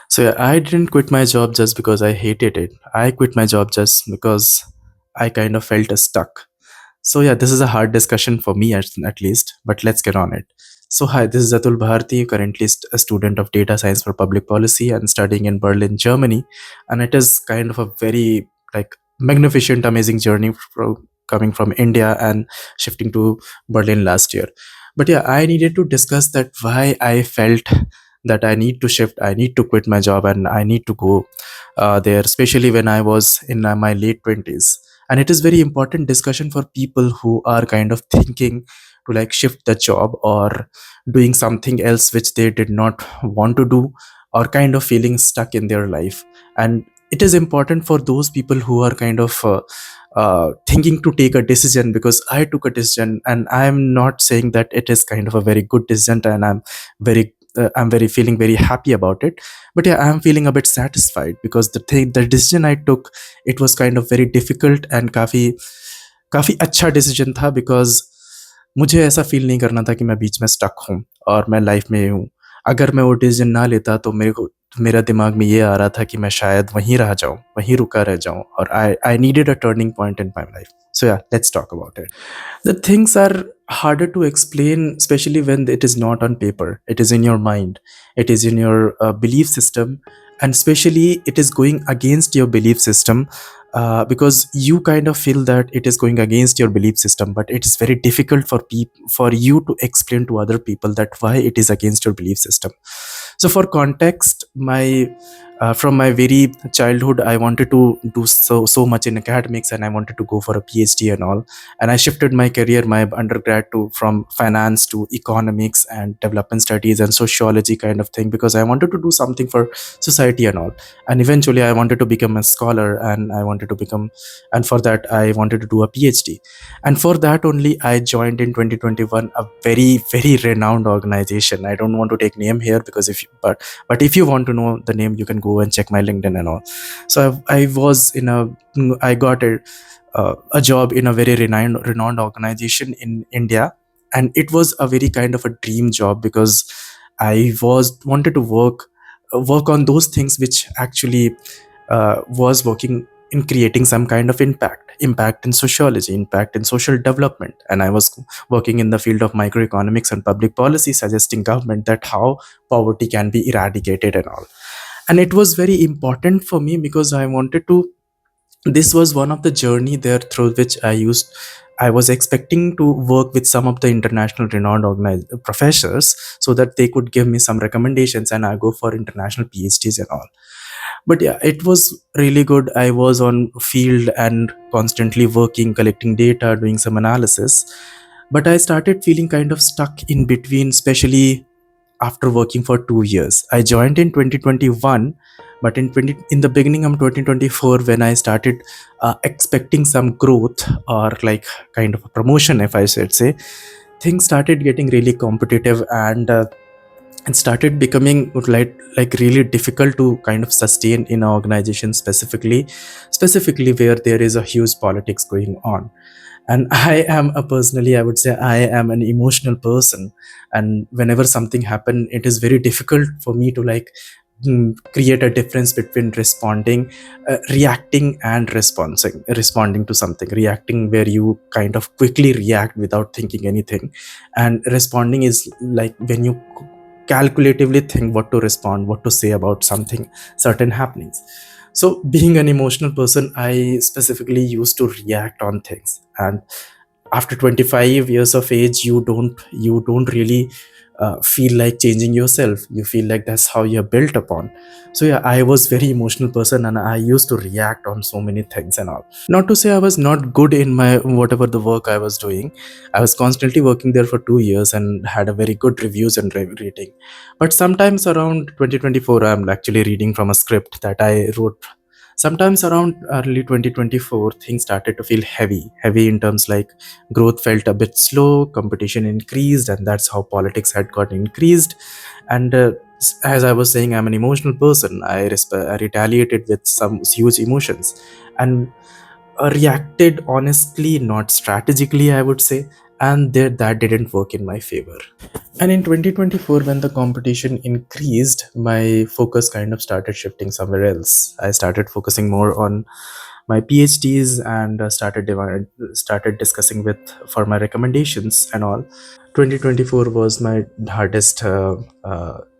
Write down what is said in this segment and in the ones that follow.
So yeah, I didn't quit my job just because I hated it. I quit my job just because I kind of felt stuck. So yeah, this is a hard discussion for me at least, but let's get on it. So hi, this is Atul Bharti, currently a student of data science for public policy and studying in Berlin, Germany. And it is kind of a very like magnificent, amazing journey from coming from India and shifting to Berlin last year. But yeah, I needed to discuss that why I felt that I need to shift, I need to quit my job, and I need to go there, especially when I was in my late 20s. And it is very important discussion for people who are kind of thinking to like shift the job or doing something else which they did not want to do, or kind of feeling stuck in their life. And it is important for those people who are kind of thinking to take a decision, because I took a decision, and I am not saying that it is kind of a very good decision, and I'm very feeling very happy about it. But yeah, I'm feeling a bit satisfied because the decision I took, it was kind of very difficult and काफी काफी अच्छा decision था, because मुझे ऐसा feel नहीं करना था कि मैं बीच में स्टक हूँ और मैं लाइफ में हूँ. अगर मैं वो डिसीजन ना लेता तो मेरा दिमाग में ये आ रहा था कि मैं शायद वहीं रह जाऊं, वहीं रुका रह जाऊं, और I needed a turning point in my life. So yeah, let's talk about it. The things are harder to explain, especially when it is not on paper. It is in your mind, it is in your belief system, and especially it is going against your belief system, because you kind of feel that it is going against your belief system, but it is very difficult for you to explain to other people that why it is against your belief system. So for context, my from my very childhood, I wanted to do so much in academics, and I wanted to go for a PhD and all. And I shifted my career, my undergrad, to from finance to economics and development studies and sociology kind of thing, because I wanted to do something for society and all. And eventually, I wanted to become a scholar, and and for that, I wanted to do a PhD. And for that only, I joined in 2021 a very very renowned organization. I don't want to take name here, because but if you want to know the name, you can go and check my LinkedIn and all. So I was in a I got a job in a very renowned organization in India, and it was a very kind of a dream job, because I was wanted to work on those things which actually was working in creating some kind of impact in sociology, impact in social development. And I was working in the field of microeconomics and public policy, suggesting government that how poverty can be eradicated and all. And it was very important for me, because I wanted to this was one of the journey there through which I was expecting to work with some of the international renowned professors, so that they could give me some recommendations and I go for international PhDs and all. But yeah, it was really good. I was on field and constantly working, collecting data, doing some analysis. But I started feeling kind of stuck in between, especially after working for 2 years. I joined in 2021, but in the beginning of 2024, when I started expecting some growth, or like kind of a promotion, if I should say, things started getting really competitive, and it started becoming like really difficult to kind of sustain in an organization, specifically where there is a huge politics going on. And I would say I am an emotional person, and whenever something happen, it is very difficult for me to like create a difference between reacting and responding to something. Reacting, where you kind of quickly react without thinking anything, and responding is like when you calculatively think what to respond, what to say about something, certain happenings. So being an emotional person, I specifically used to react on things. And after 25 years of age, you don't really feel like changing yourself. You feel like that's how you're built upon. So yeah, I was very emotional person, and I used to react on so many things and all. Not to say I was not good in my whatever the work I was doing. I was constantly working there for 2 years and had a very good reviews and rating. But sometimes around 2024, I'm actually reading from a script that I wrote. Sometimes around early 2024, things started to feel heavy in terms like growth felt a bit slow, competition increased, and that's how politics had got increased. And as I was saying, I'm an emotional person. I retaliated with some huge emotions, and reacted honestly, not strategically, I would say. and that didn't work in my favor. And in 2024, when the competition increased, my focus kind of started shifting somewhere else. I started focusing more on my PhDs and started discussing with for my recommendations and all. 2024 was my hardest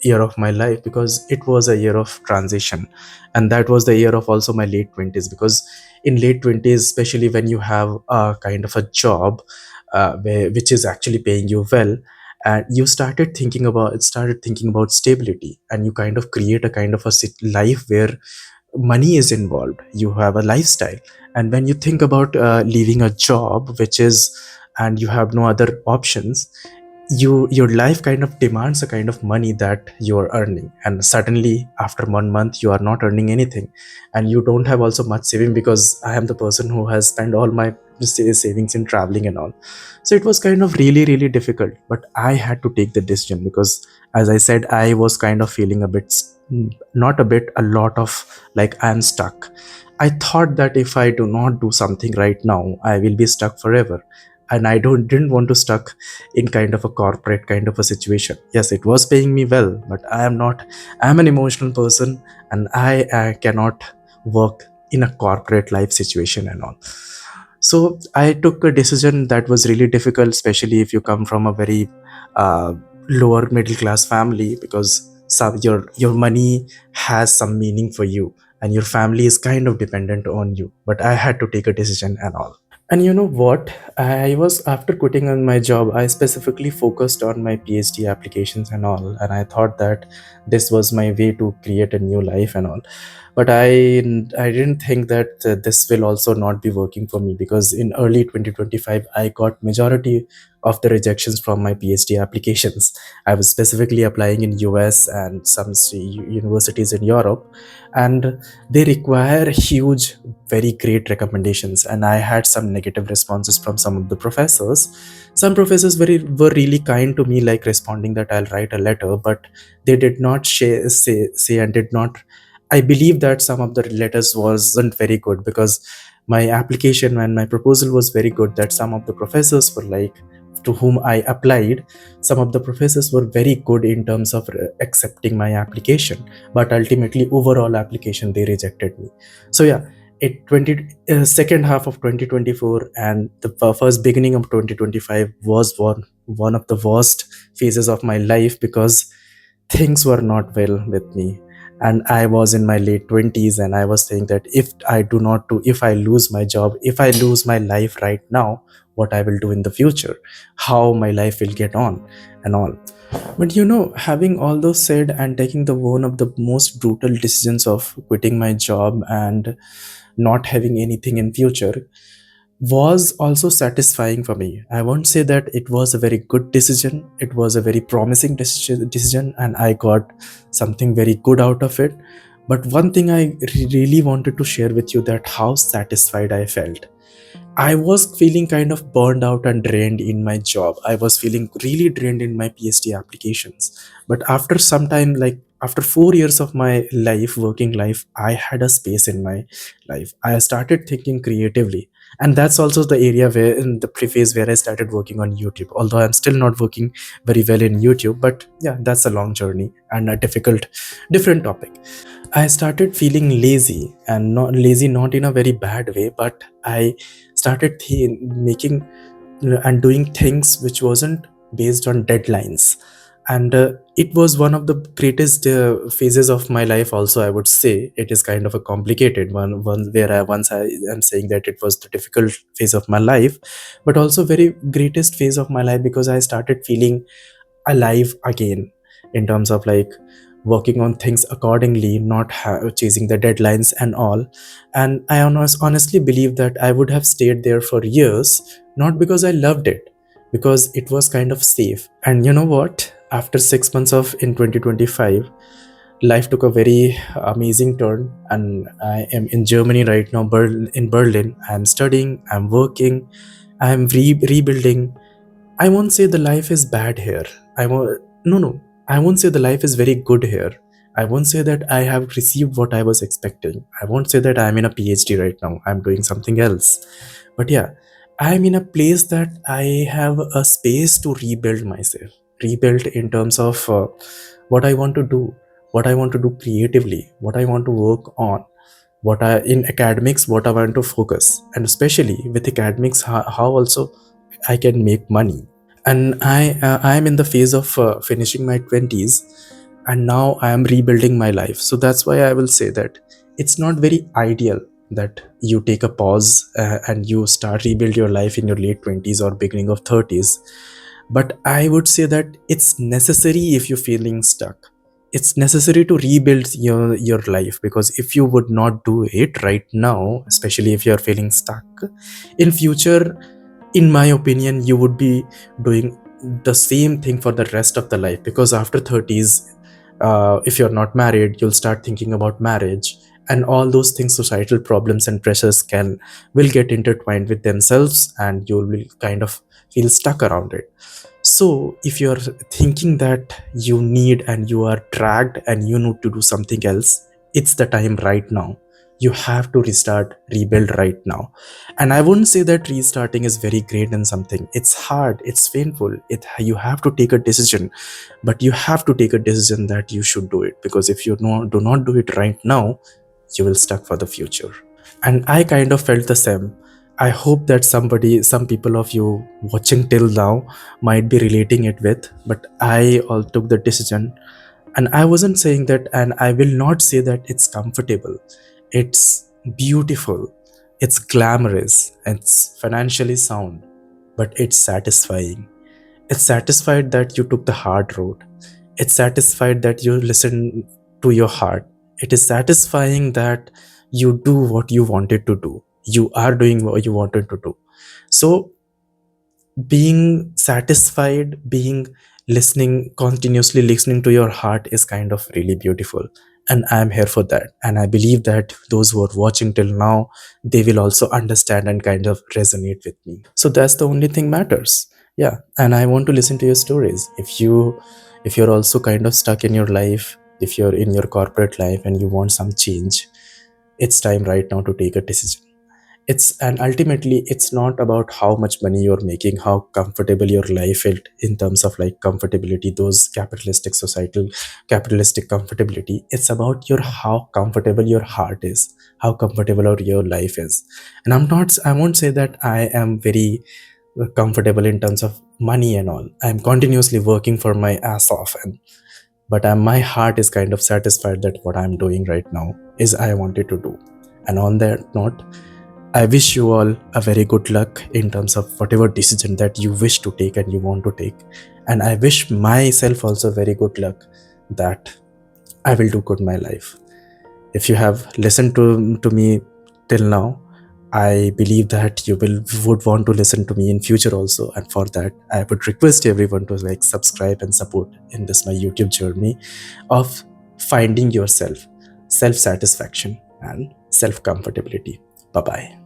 year of my life because it was a year of transition, and that was the year of also my late 20s, because in late 20s, especially when you have a kind of a job which is actually paying you well, and you started thinking about stability, and you kind of create a kind of a life where money is involved, you have a lifestyle. And when you think about leaving a job which is, and you have no other options, your life kind of demands a kind of money that you are earning, and suddenly after 1 month you are not earning anything, and you don't have also much saving, because I am the person who has spent all my savings in traveling and all. So it was kind of really really difficult, but I had to take the decision, because as I said, I was kind of feeling a bit not a bit, a lot of, like, I'm stuck. I thought that if I do not do something right now, I will be stuck forever, and I don't didn't want to stuck in kind of a corporate kind of a situation. Yes, it was paying me well, but I am not. I'm an emotional person, and I cannot work in a corporate life situation and all. So I took a decision that was really difficult, especially if you come from a very uh, lower middle class family, because your money has some meaning for you, and your family is kind of dependent on you. But I had to take a decision and all. And you know what? I was, after quitting on my job, I specifically focused on my PhD applications and all. And I thought that this was my way to create a new life and all. But I didn't think that this will also not be working for me, because in early 2025, I got majority of the rejections from my PhD applications. I was specifically applying in US and some universities in Europe, and they require huge, very great recommendations, and I had some negative responses from some of the professors. Some professors were really kind to me, like responding that I'll write a letter, but they did not say and did not. I believe that some of the letters wasn't very good, because my application and my proposal was very good, that some of the professors were like, to whom I applied, some of the professors were very good in terms of accepting my application, but ultimately overall application they rejected me. So yeah, second half of 2024 and the first beginning of 2025 was one of the worst phases of my life, because things were not well with me, and I was in my late 20s, and I was saying that if I lose my job, if I lose my life right now, what I will do in the future, how my life will get on and all. But having all those said, and taking the one of the most brutal decisions of quitting my job and not having anything in future, was also satisfying for me. I won't say that it was a very good decision. It was a very promising decision, and I got something very good out of it. But one thing I really wanted to share with you, that how satisfied I felt. I was feeling kind of burned out and drained in my job. I was feeling really drained in my PhD applications. But after some time, like after 4 years of my life, working life, I had a space in my life. I started thinking creatively. And that's also the area where, in the phase where I started working on YouTube. Although I'm still not working very well in YouTube, but yeah, that's a long journey and a different topic. I started feeling lazy, and not lazy, not in a very bad way, but I started making and doing things which wasn't based on deadlines. And it was one of the greatest phases of my life. Also, I would say it is kind of a complicated one where I am saying that it was the difficult phase of my life, but also very greatest phase of my life, because I started feeling alive again, in terms of like working on things accordingly, not chasing the deadlines and all. And I honestly believe that I would have stayed there for years, not because I loved it, because it was kind of safe. And you know what, after 6 months of in 2025, life took a very amazing turn, and I am in Germany right now, in Berlin. I'm studying, I'm working, I'm rebuilding. I won't say the life is bad here. I won't. No, no. I won't say the life is very good here. I won't say that I have received what I was expecting. I won't say that I'm in a PhD right now. I'm doing something else. But yeah, I'm in a place that I have a space to rebuild myself, rebuild in terms of what I want to do, what I want to do creatively, what I want to work on, what I in academics, what I want to focus, and especially with academics, how also I can make money. And I am in the phase of finishing my 20s, and now I am rebuilding my life. So that's why I will say that it's not very ideal that you take a pause and you start rebuild your life in your late 20s or beginning of 30s. But I would say that it's necessary. If you're feeling stuck, it's necessary to rebuild your life, because if you would not do it right now, especially if you're feeling stuck, in future, in my opinion, you would be doing the same thing for the rest of the life. Because after 30s, if you're not married, you'll start thinking about marriage, and all those things, societal problems and pressures can will get intertwined with themselves, and you will kind of feel stuck around it. So if you're thinking that you need and you are dragged and you need to do something else, it's the time right now. You have to restart, rebuild right now. And I wouldn't say that restarting is very great in something. It's hard, it's painful. You have to take a decision, but you have to take a decision that you should do it, because if you do not do it right now, you will stuck for the future. And I kind of felt the same. I hope that some people of you watching till now might be relating it with, but I all took the decision. And I wasn't saying that, and I will not say that it's comfortable. It's beautiful, it's glamorous, it's financially sound, but it's satisfying. It's satisfied that you took the hard road. It's satisfied that you listen to your heart. It is satisfying that you do what you wanted to do. You are doing what you wanted to do. So being satisfied, being listening, continuously listening to your heart is kind of really beautiful. And I'm here for that. And I believe that those who are watching till now, they will also understand and kind of resonate with me. So that's the only thing matters. Yeah. And I want to listen to your stories. If you're also kind of stuck in your life, if you're in your corporate life and you want some change, it's time right now to take a decision. And ultimately, it's not about how much money you're making, how comfortable your life felt in terms of like comfortability, those capitalistic societal capitalistic comfortability. It's about your how comfortable your heart is, how comfortable your life is. And I won't say that I am very comfortable in terms of money and all. I'm continuously working for my ass off, and but my heart is kind of satisfied that what I'm doing right now is I wanted to do. And on that note, I wish you all a very good luck in terms of whatever decision that you wish to take and you want to take. And I wish myself also very good luck that I will do good in my life. If you have listened to me till now, I believe that you would want to listen to me in future also. And for that, I would request everyone to like subscribe and support in this my YouTube journey of finding yourself, self-satisfaction and self-comfortability. Bye bye.